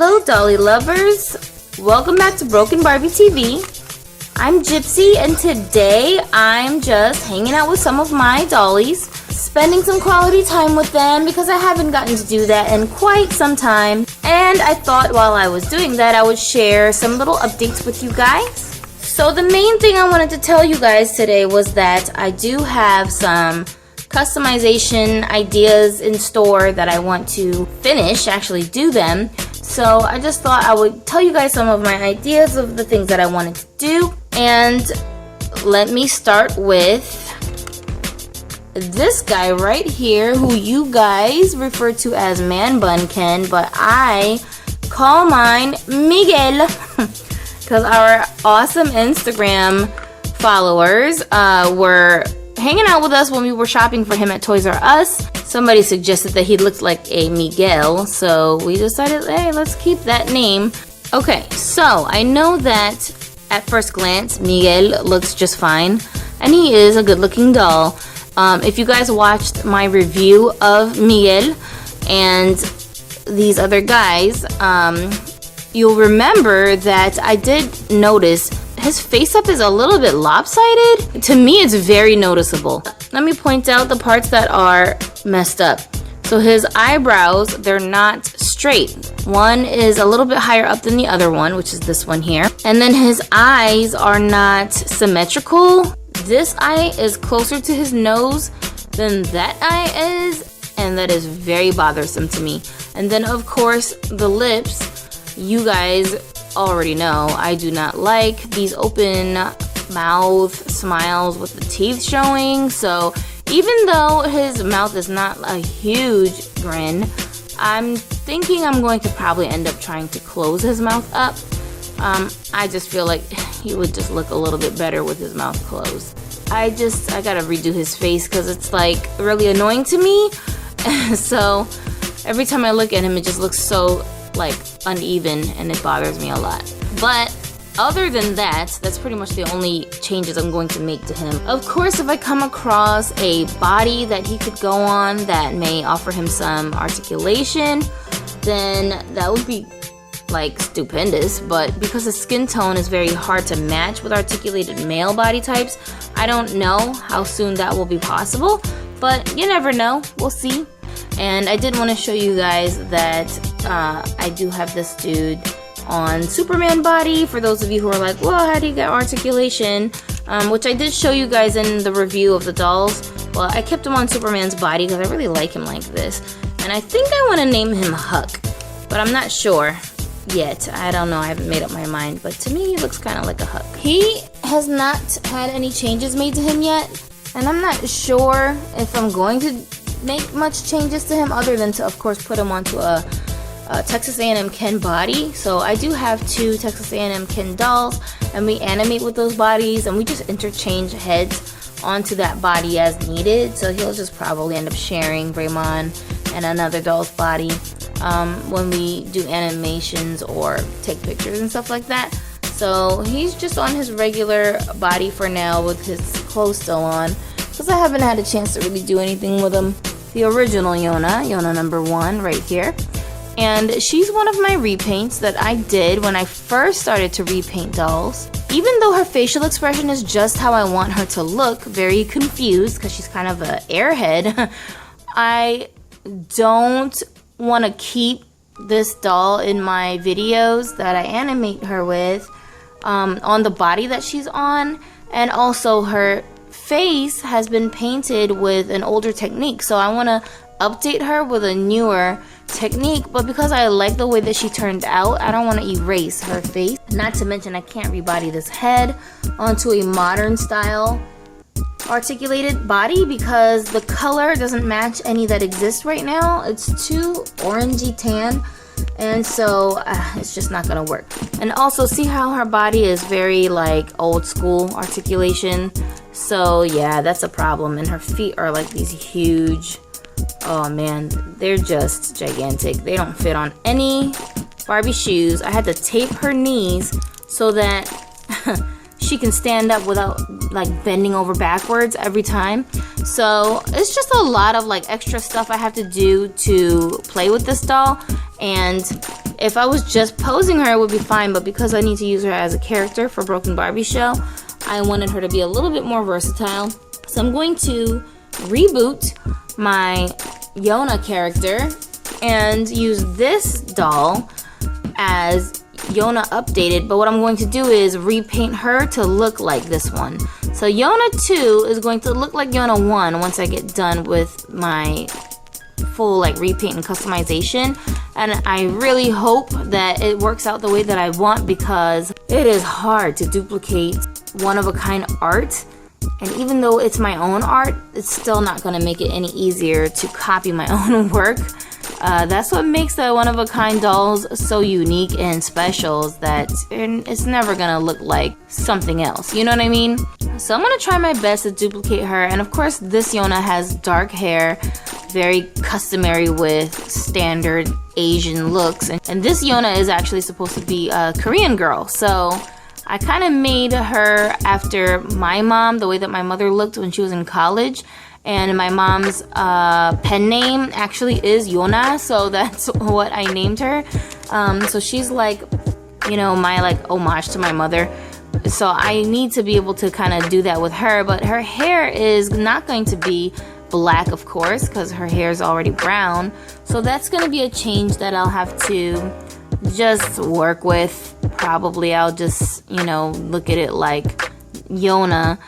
Hello Dolly lovers, welcome back to Broken Barbie TV. I'm Gypsy and today I'm just hanging out with some of my dollies, spending some quality time with them because I haven't gotten to do that in quite some time. And I thought while I was doing that I would share some little updates with you guys. So the main thing I wanted to tell you guys today was that I do have some customization ideas in store that I want to finish, actually do them. So I just thought I would tell you guys some of my ideas of the things that I wanted to do. And let me start with this guy right here who you guys refer to as Man Bun Ken, but I call mine Miguel because our awesome Instagram followers were hanging out with us when we were shopping for him at Toys R Us. Somebody suggested that he looked like a Miguel, so we decided, hey, let's keep that name. Okay, so I know that at first glance, Miguel looks just fine, and he is a good-looking doll. If you guys watched my review of Miguel and these other guys, you'll remember that I did notice his face up is a little bit lopsided. To me, it's very noticeable. Let me point out the parts that are messed up. So his eyebrows, they're not straight. One is a little bit higher up than the other one, which is this one here. And then his eyes are not symmetrical. This eye is closer to his nose than that eye is, and that is very bothersome to me. And then of course, the lips, you guys already know I do not like these open mouth smiles with the teeth showing. So even though his mouth is not a huge grin, I'm thinking I'm going to probably end up trying to close his mouth up. I just feel like he would just look a little bit better with his mouth closed. I gotta redo his face because it's like really annoying to me. So every time I look at him, it just looks so like uneven and it bothers me a lot. But other than that, that's pretty much the only changes I'm going to make to him. Of course, if I come across a body that he could go on that may offer him some articulation, then that would be like stupendous. But because his skin tone is very hard to match with articulated male body types, I don't know how soon that will be possible, but you never know, we'll see. And I did want to show you guys that I do have this dude on Superman body. For those of you who are like, well, how do you get articulation? Which I did show you guys in the review of the dolls. Well, I kept him on Superman's body because I really like him like this. And I think I want to name him Huck, but I'm not sure yet. I don't know, I haven't made up my mind, but to me he looks kind of like a Huck. He has not had any changes made to him yet, and I'm not sure if I'm going to make much changes to him other than to of course put him onto a Texas A&M Ken body. So I do have two Texas A&M Ken dolls, and we animate with those bodies and we just interchange heads onto that body as needed. So he'll just probably end up sharing Raymond and another doll's body when we do animations or take pictures and stuff like that. So he's just on his regular body for now with his clothes still on, because I haven't had a chance to really do anything with him. The original Yona number 1 right here. And she's one of my repaints that I did when I first started to repaint dolls. Even though her facial expression is just how I want her to look, very confused because she's kind of an airhead, I don't want to keep this doll in my videos that I animate her with on the body that she's on. And also her face has been painted with an older technique, so I want to update her with a newer technique. But because I like the way that she turned out, I don't want to erase her face. Not to mention I can't rebody this head onto a modern style articulated body because the color doesn't match any that exist right now. It's too orangey tan, and so it's just not gonna work. And also see how her body is very like old school articulation. So yeah, that's a problem. And her feet are like these huge, oh man, they're just gigantic. They don't fit on any Barbie shoes. I had to tape her knees so that she can stand up without like bending over backwards every time. So it's just a lot of like extra stuff I have to do to play with this doll. And if I was just posing her, it would be fine, but because I need to use her as a character for Broken Barbie show, I wanted her to be a little bit more versatile. So I'm going to reboot my Yona character and use this doll as Yona updated, but what I'm going to do is repaint her to look like this one. So Yona 2 is going to look like Yona 1 once I get done with my full like repaint and customization, and I really hope that it works out the way that I want, because it is hard to duplicate one-of-a-kind art, and even though it's my own art, it's still not going to make it any easier to copy my own work. That's what makes the one-of-a-kind dolls so unique and special, is that it's never gonna look like something else, you know what I mean? So I'm gonna try my best to duplicate her, and of course this Yona has dark hair, very customary with standard Asian looks, and this Yona is actually supposed to be a Korean girl, so I kind of made her after my mom, the way that my mother looked when she was in college. And my mom's pen name actually is Yona, so that's what I named her. So she's like, you know, my like homage to my mother. So I need to be able to kind of do that with her, but her hair is not going to be black, of course, because her hair is already brown. So that's going to be a change that I'll have to just work with. Probably I'll just, you know, look at it like Yona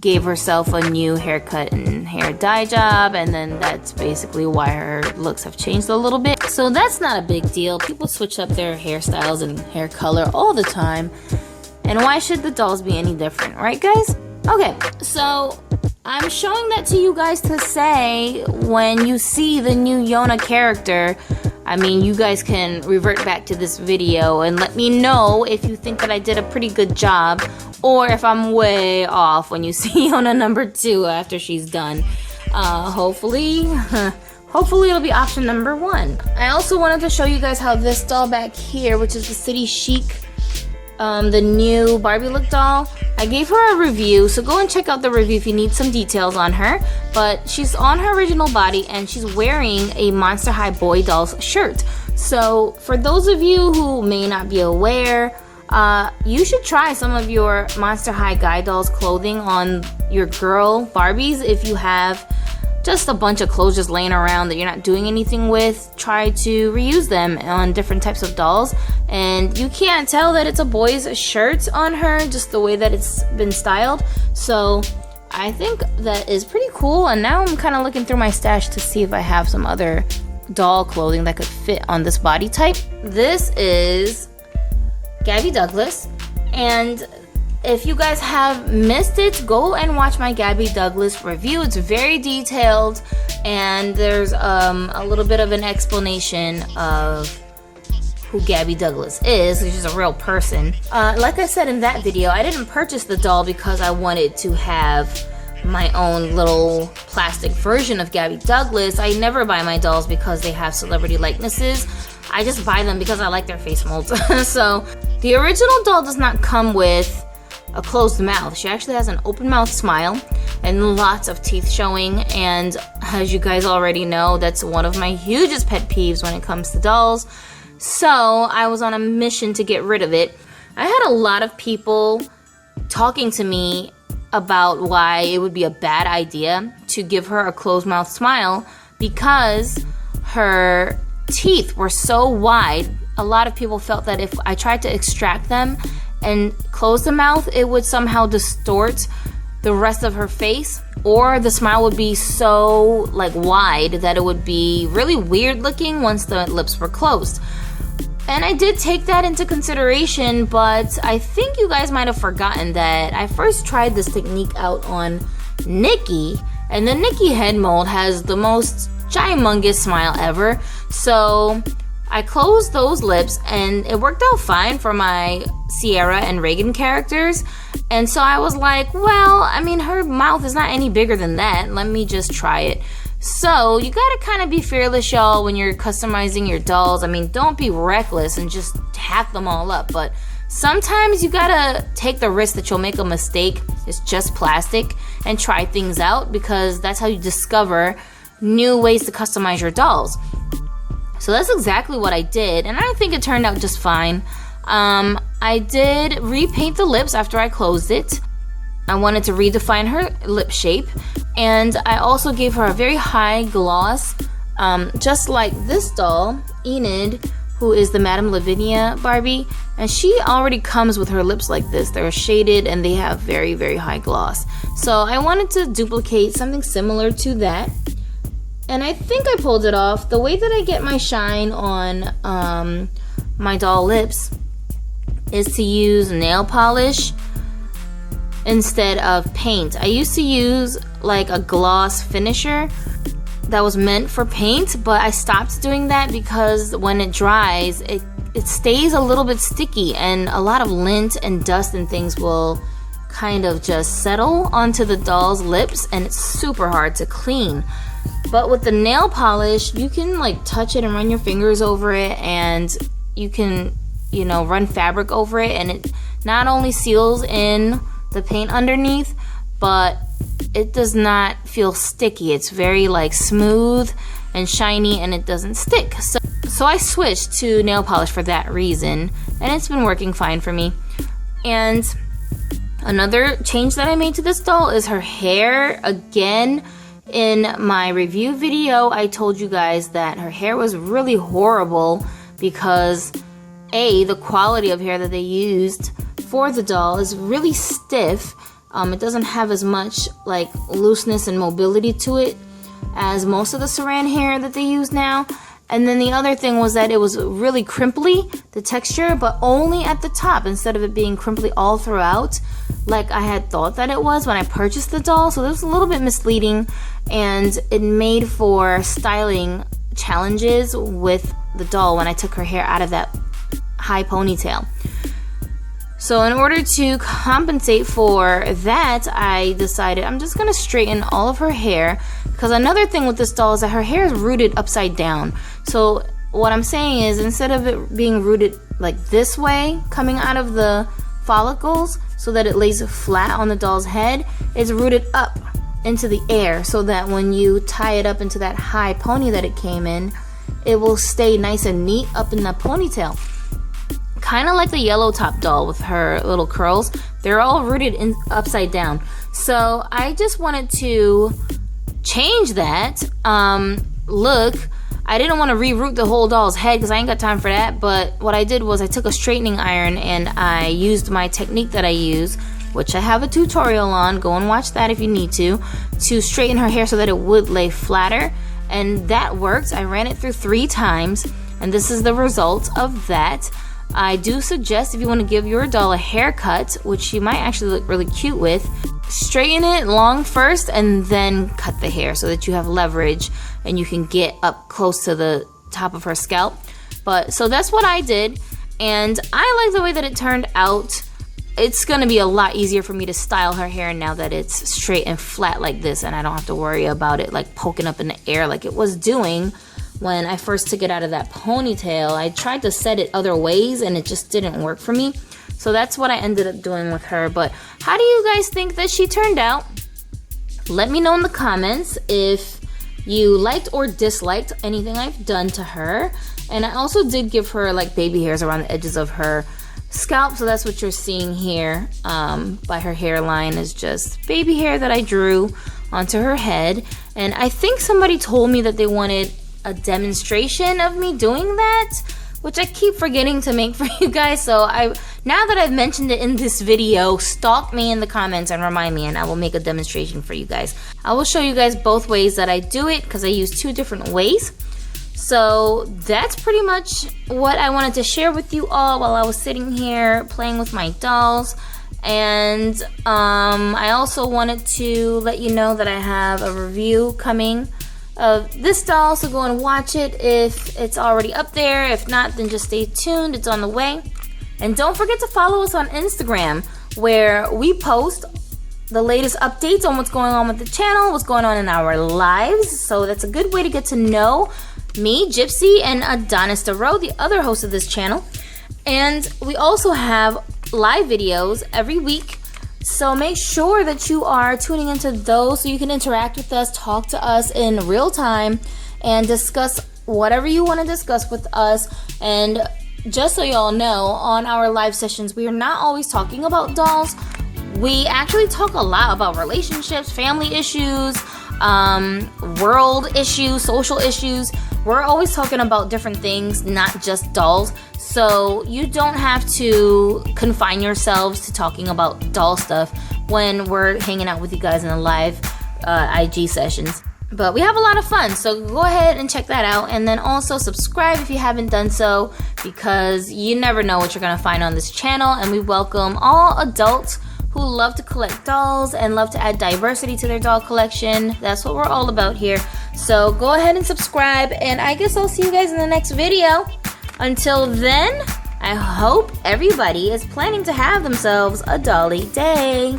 gave herself a new haircut and hair dye job, and then that's basically why her looks have changed a little bit. So that's not a big deal. People switch up their hairstyles and hair color all the time, and why should the dolls be any different, right guys? Okay, so I'm showing that to you guys to say when you see the new Yona character, I mean, you guys can revert back to this video and let me know if you think that I did a pretty good job, or if I'm way off when you see Yona number 2 after she's done. Hopefully it'll be option number 1. I also wanted to show you guys how this doll back here, which is the City Chic, the new Barbie look doll, I gave her a review, so go and check out the review if you need some details on her. But she's on her original body and she's wearing a Monster High Boy Dolls shirt. So for those of you who may not be aware, you should try some of your Monster High Guy Dolls clothing on your girl Barbies. If you have just a bunch of clothes just laying around that you're not doing anything with, try to reuse them on different types of dolls. And you can't tell that it's a boy's shirt on her, just the way that it's been styled. So I think that is pretty cool. And now I'm kind of looking through my stash to see if I have some other doll clothing that could fit on this body type. This is Gabby Douglas, and if you guys have missed it, go and watch my Gabby Douglas review. It's very detailed, and there's a little bit of an explanation of who Gabby Douglas is. She's a real person. Like I said in that video, I didn't purchase the doll because I wanted to have my own little plastic version of Gabby Douglas. I never buy my dolls because they have celebrity likenesses. I just buy them because I like their face molds. So the original doll does not come with a closed mouth. She actually has an open mouth smile and lots of teeth showing, and as you guys already know, that's one of my hugest pet peeves when it comes to dolls. So I was on a mission to get rid of it. I had a lot of people talking to me about why it would be a bad idea to give her a closed mouth smile because her teeth were so wide. A lot of people felt that if I tried to extract them and close the mouth, it would somehow distort the rest of her face, or the smile would be so like wide that it would be really weird looking once the lips were closed. And I did take that into consideration, but I think you guys might have forgotten that I first tried this technique out on Nikki, and the Nikki head mold has the most gymongous smile ever. So I closed those lips and it worked out fine for my Sierra and Reagan characters. And so I was like, well, I mean, her mouth is not any bigger than that. Let me just try it. So you gotta kind of be fearless, y'all, when you're customizing your dolls. I mean, don't be reckless and just hack them all up. But sometimes you gotta take the risk that you'll make a mistake. It's just plastic, and try things out, because that's how you discover new ways to customize your dolls. So that's exactly what I did, and I think it turned out just fine. I did repaint the lips after I closed it. I wanted to redefine her lip shape, and I also gave her a very high gloss, just like this doll, Enid, who is the Madame Lavinia Barbie, and she already comes with her lips like this. They're shaded and they have very, very high gloss. So I wanted to duplicate something similar to that, and I think I pulled it off. The way that I get my shine on my doll lips is to use nail polish instead of paint. I used to use like a gloss finisher that was meant for paint, but I stopped doing that because when it dries, it stays a little bit sticky, and a lot of lint and dust and things will kind of just settle onto the doll's lips, and it's super hard to clean. But with the nail polish, you can like touch it and run your fingers over it, and you can, you know, run fabric over it, and it not only seals in the paint underneath, but it does not feel sticky. It's very like smooth and shiny, and it doesn't stick. So I switched to nail polish for that reason, and it's been working fine for me. And another change that I made to this doll is her hair. Again, in my review video, I told you guys that her hair was really horrible because the quality of hair that they used for the doll is really stiff. It doesn't have as much like looseness and mobility to it as most of the saran hair that they use now. And then the other thing was that it was really crimply, the texture, but only at the top instead of it being crimply all throughout like I had thought that it was when I purchased the doll. So it was a little bit misleading, and it made for styling challenges with the doll when I took her hair out of that high ponytail. So in order to compensate for that, I decided I'm just gonna straighten all of her hair, because another thing with this doll is that her hair is rooted upside down. So what I'm saying is, instead of it being rooted like this way, coming out of the follicles so that it lays flat on the doll's head, it's rooted up into the air so that when you tie it up into that high pony that it came in, it will stay nice and neat up in the ponytail. Kind of like the yellow top doll with her little curls. They're all rooted in upside down. So I just wanted to change that look. I didn't want to reroot the whole doll's head because I ain't got time for that. But what I did was I took a straightening iron and I used my technique that I use, which I have a tutorial on. Go and watch that if you need to straighten her hair so that it would lay flatter. And that worked. I ran it through 3 times, and this is the result of that. I do suggest, if you want to give your doll a haircut, which she might actually look really cute with, straighten it long first and then cut the hair so that you have leverage and you can get up close to the top of her scalp. But so that's what I did, and I like the way that it turned out. It's gonna be a lot easier for me to style her hair now that it's straight and flat like this, and I don't have to worry about it like poking up in the air like it was doing when I first took it out of that ponytail. I tried to set it other ways and it just didn't work for me. So that's what I ended up doing with her. But how do you guys think that she turned out? Let me know in the comments if you liked or disliked anything I've done to her. And I also did give her like baby hairs around the edges of her scalp. So that's what you're seeing here by her hairline, is just baby hair that I drew onto her head. And I think somebody told me that they wanted a demonstration of me doing that, which I keep forgetting to make for you guys. So now that I've mentioned it in this video, stalk me in the comments and remind me, and I will make a demonstration for you guys. I will show you guys both ways that I do it because I use 2 different ways. So that's pretty much what I wanted to share with you all while I was sitting here playing with my dolls. And I also wanted to let you know that I have a review coming of this doll, so go and watch it if it's already up there. If not, then just stay tuned, it's on the way. And don't forget to follow us on Instagram, where we post the latest updates on what's going on with the channel, what's going on in our lives. So that's a good way to get to know me, Gypsy, and Adonis DeRoe, the other host of this channel. And we also have live videos every week, so make sure that you are tuning into those so you can interact with us, talk to us in real time, and discuss whatever you want to discuss with us. And just so y'all know, on our live sessions, we are not always talking about dolls. We actually talk a lot about relationships, family issues, world issues, social issues. We're always talking about different things, not just dolls. So you don't have to confine yourselves to talking about doll stuff when we're hanging out with you guys in the live IG sessions. But we have a lot of fun, so go ahead and check that out. And then also subscribe if you haven't done so, because you never know what you're going to find on this channel. And we welcome all adults who love to collect dolls and love to add diversity to their doll collection. That's what we're all about here. So go ahead and subscribe, and I guess I'll see you guys in the next video. Until then, I hope everybody is planning to have themselves a dolly day.